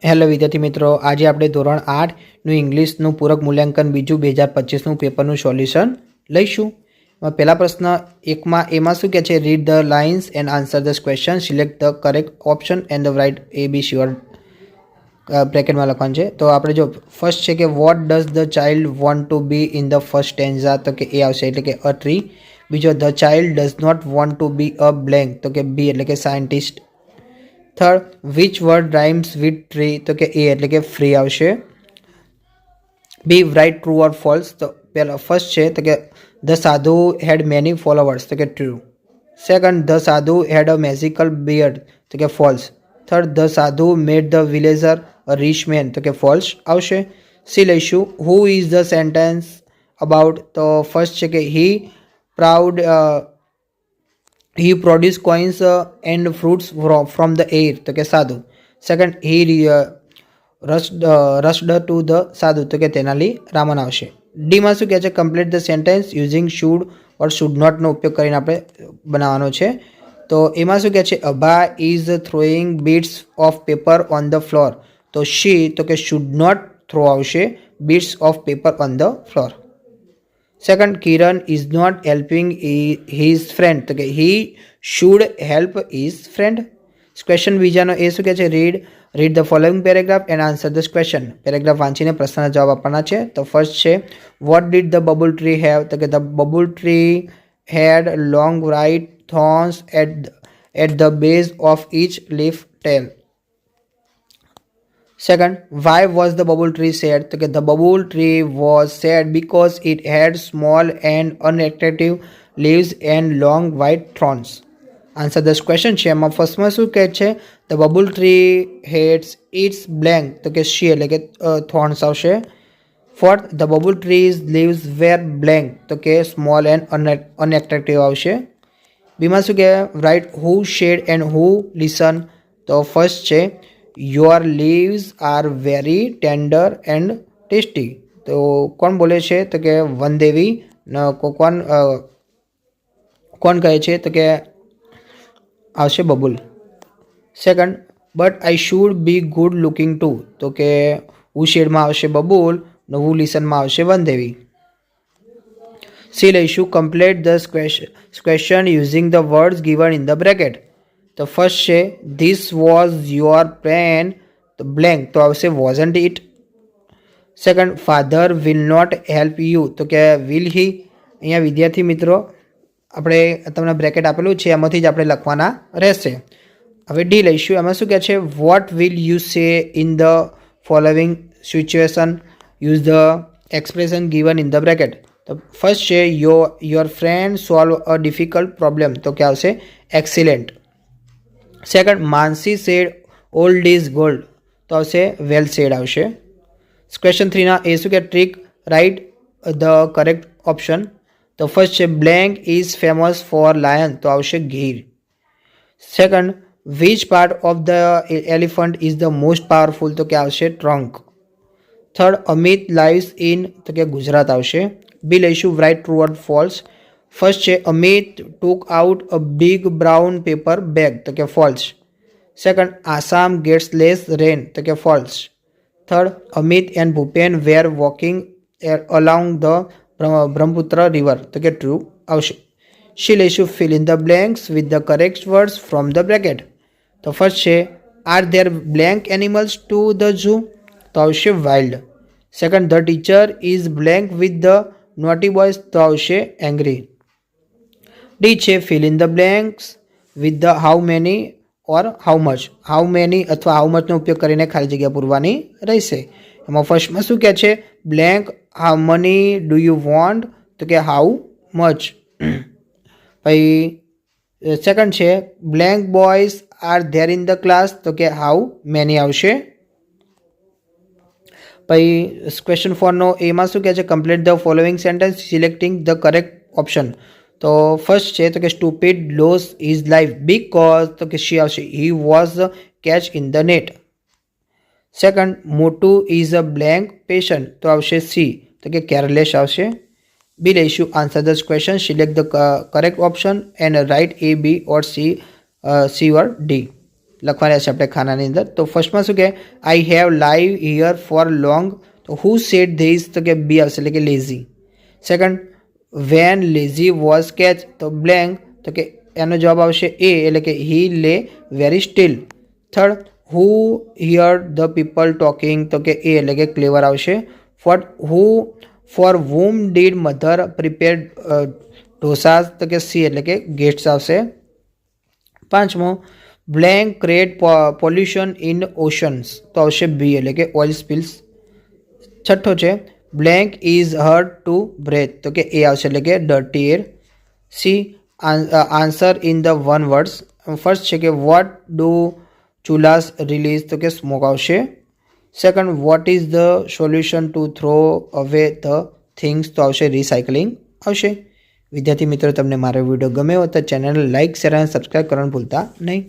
Hello વિદ્યાર્થી મિત્રો, આજે આપણે ધોરણ 8નું ઇંગ્લિશનું પૂરક મૂલ્યાંકન બીજું 2025નું પેપરનું સોલ્યુશન લઈશું. પહેલા પ્રશ્ન એકમાં એમાં શું કહે છે? Read the lines and answer the question, select the correct option and the write A B sure બ્રેકેટમાં લખવાનું છે. તો આપણે જો ફર્સ્ટ છે કે what does the child want to be in the first stanza, તો કે એ આવશે એટલે કે અ ટ્રી. બીજો the child does not want to be a blank, તો કે બી એટલે કે scientist. Third, which word rhymes with tree, તો કે એ એટલે કે ફ્રી આવશે. બી, રાઇટ ટ્રુ ઓર ફોલ્સ. તો પહેલા ફર્સ્ટ છે તો કે ધ સાધુ હેડ મેની ફોલોવર્સ, તો કે ટ્રુ. સેકન્ડ, ધ સાધુ હેડ અ મેજિકલ બિયર્ડ, તો કે false. Third, the sadhu made the villager a rich man, તો કે ફોલ્સ આવશે. સી લઈશું, who is the sentence about. તો ફર્સ્ટ છે કે he proud he produced coins and fruits from the air, તો કે સાધુ. Second, he rushed to the સાધુ, તો કે તેનાલી રામન આવશે. ડીમાં શું કહે છે? Complete the sentence using should or should નોટનો ઉપયોગ કરીને આપણે બનાવવાનો છે. તો એમાં શું કહે છે? Abha is throwing bits of paper on the floor. તો શી, તો કે શુડ નોટ થ્રો આવશે bits of paper on the floor. Second, Kiran is not helping his friend, તો કે he should help his friend. Question બીજાનો એ શું કહે છે? Read the following paragraph and answer the question. Paragraph વાંચીને પ્રશ્નના જવાબ આપવાના છે. તો ફર્સ્ટ છે what did the bubble tree have, તો કે the bubble tree had long white thorns at the base of each leaf tail. Second, why was the bubble tree sad? તો કે the bubble tree was sad because it had small and unattractive leaves and long white thorns. Answer this question છે. એમાં ફર્સ્ટમાં શું કહે છે? the bubble tree hates its blank, તો કે she એટલે કે thorns આવશે. Fourth, the bubble tree's leaves were blank, તો કે small and unattractive આવશે. બીમાં શું કહે? write who shared and who listen. તો ફર્સ્ટ છે your leaves are very tender and tasty. તો કોણ બોલે છે? તો કે વનદેવી. કોણ કહે છે? તો કે આવશે babul. Second, but I should be good looking to. તો કે હુ શેડમાં આવશે બબુલ, ને હુ લિસનમાં આવશે વનદેવી. સી લઈશું, complete the question using the words given in the bracket. તો ફર્સ્ટ છે ધીસ વોઝ યોર પેન, તો બ્લેન્ક તો આવશે wasn't it. Second, father will not help you, તો કે વિલ હી. અહીંયા વિદ્યાર્થી મિત્રો આપણે તમને બ્રેકેટ આપેલું છે એમાંથી જ આપણે લખવાના રહેશે. હવે ડી લઈશું. એમાં શું કહે છે? What will you say in the following situation, use the expression given in the bracket. તો ફર્સ્ટ છે your friend solve a difficult problem, તો કે આવશે excellent. Second, Mansi said old is gold, તો આવશે વેલ સેડ આવશે. ક્વેશ્ચન 3ના એ શું કે? Tick right the correct option. તો ફર્સ્ટ છે blank is famous for lion, તો આવશે Gir. Second, which part of the elephant is the most powerful, તો કે આવશે trunk. Third, Amit lives in, તો કે ગુજરાત આવશે. બી લઈશું, write true or false. First છે Amit took out a big brown paper bag, તો કે false. Second, Assam gets less rain, તો કે false. Third, Amit and Bhupen were walking along the Brahmaputra river, તો કે ટ્રુ આવશે. સી લઈશું, fill in the blanks with the correct words from the bracket. તો first છે are there blank animals to the zoo, તો આવશે wild. Second, the teacher is blank with the naughty boys, તો આવશે angry. D છે fill in the blanks with the how many or how much. How many અથવા how મચનો ઉપયોગ કરીને ખાલી જગ્યા પૂરવાની રહેશે. એમાં ફર્સ્ટમાં શું કહે છે? Blank how money do you want, તો કે હાઉ મચ. પછી સેકન્ડ છે blank boys are there in the class, તો કે હાઉ મેની આવશે. પછી ક્વેશ્ચન 4નો એમાં શું કહે છે? Complete the following sentence selecting the correct option. તો ફર્સ્ટ છે તો કે stupid loses his life because, તો કે શી આવશે he was catch in the net. Second, Motu is a blank patient, તો આવશે સી, તો કે કેરલેસ આવશે. બી લઈશું, answer the question, select the correct option and write A B or C or D. લખવાના છે આપણે ખાનાની અંદર. તો ફર્સ્ટમાં શું કે I have live here for long, તો હુ સેડ ધીસ, તો કે બી આવશે એટલે કે lazy. Second, when lazy was catch, તો બ્લેન્ક, તો કે એનો જવાબ આવશે એ એટલે કે he lay very still. Third, who here the people talking, તો કે એ એટલે કે ક્લેવર આવશે. Fourth, who for whom did mother prepare dosas, તો કે સી એટલે કે ગેસ્ટ આવશે. પાંચમો, blank create pollution in oceans, તો આવશે બી એટલે કે ઓઇલ સ્પિલ્સ. છઠ્ઠો છે blank is hard to breathe, તો કે એ આવશે એટલે કે dirty air. C, answer in the one words. First છે કે વોટ ડુ ચુલાસ રિલીઝ, તો કે સ્મોક આવશે. Second, what is the solution two throw અવે ધ થિંગ્સ, તો આવશે રિસાયકલિંગ આવશે. વિદ્યાર્થી મિત્રો, તમને મારો વિડીયો ગમ્યો હોય તો ચેનલ લાઇક, શેર અને સબસ્ક્રાઈબ કરવાનું ભૂલતા નહીં.